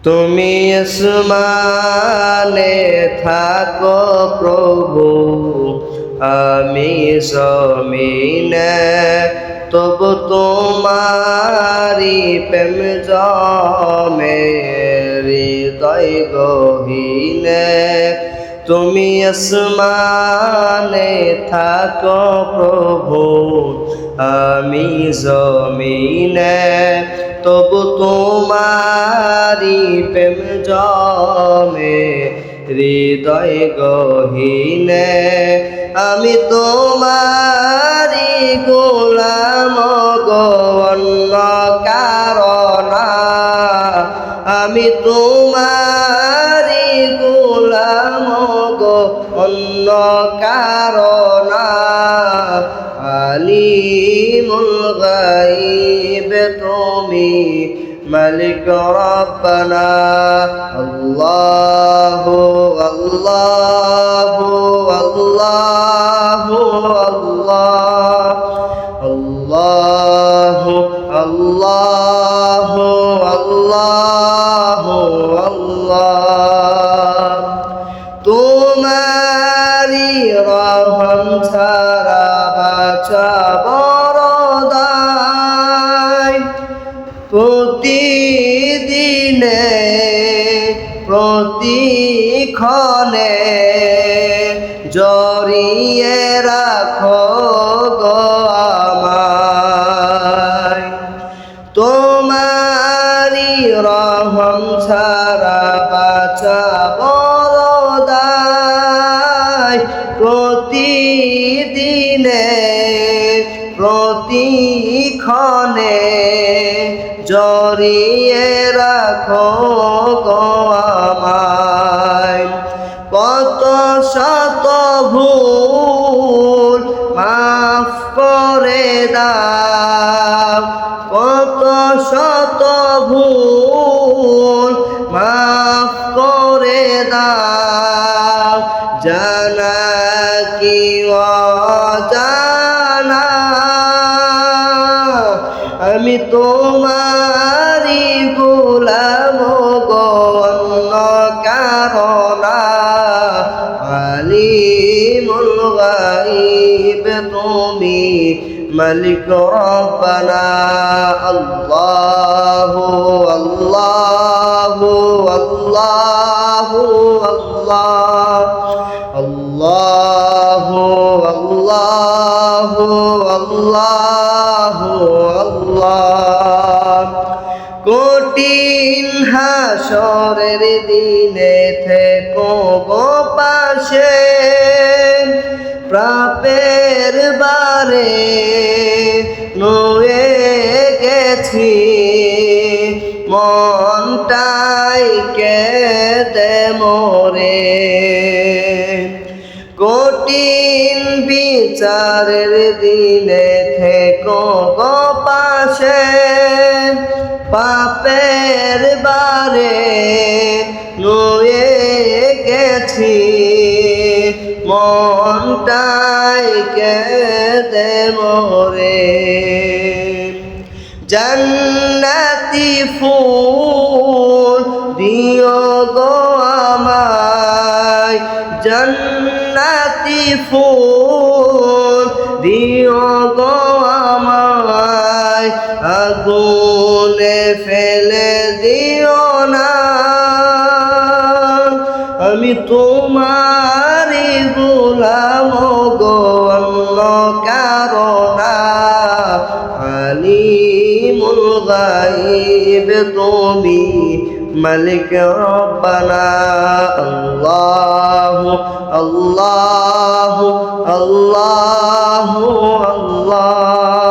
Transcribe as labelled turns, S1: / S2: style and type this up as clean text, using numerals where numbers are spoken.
S1: তুমি আসমানে থাকো প্রভু, আমি জমিনে, তবু তোমারি প্রেম জমে হৃদয় গহীনে। তুমি আসমানে থাকো প্রভু, আমি জমিনে, তবু তোমারি প্রেম জমে হৃদয় গহীনে। আমি তোমারি গোলাম গো, অন্য কারো না। আমি তোমারি গোলাম গো, অন্য কারো না। আলিমুল গায়ব তুমি, মালিক রব্বানা। আল্লাহু আল্লাহু আল্লাহু আল্লাহ, আল্লাহু আল্লাহু আল্লাহু আল্লাহ। তোমারি রহম ছাড়া বাঁচা বড় দায়। প্রতিদিনে প্রতিক্ষণে জড়িয়ে রাখো গো আমায়। তোমারি রহম ছাড়া বাঁচা বড় দায়। প্রতিদিনে প্রতিক্ষণে জড়িয়ে রাখো গো আমায়। কত শত ভুল মাফ করে দাও, কত শত ভুল মাফ করে দাও। জানা কি অজানা, আমি তোমারি গোলাম গো, অন্য কারো না। আলিমুল গায়ব তুমি, মালিক রব্বানা। আল্লাহু আল্লাহু আল্লাহু আল্লাহ, আল্লাহু আল্লাহু আল্লাহু আল্লাহ। কঠিন হাসরের দিনে থেকো গো পাশে, প্রাপের বারে নুয়ে গেছি, মনটাই কেঁদে মোরে। কঠিন বিচারের দিনে থেকো গো পাশে, পাপের বারে নুয়ে গেছি, মনটাই কেঁদে মোরে। জান্নাতি ফুল দিও গো আমায়, জান্নাতি ফুল দিও গো আমায়। আগুনে ফেলে দিও না, আমি তোমারি গোলাম গো, অন্য কারো না। আলিমুল গায়ব তুমি, মালিক রব্বানা। আল্লাহু আল্লাহু আল্লাহু আল্লাহ।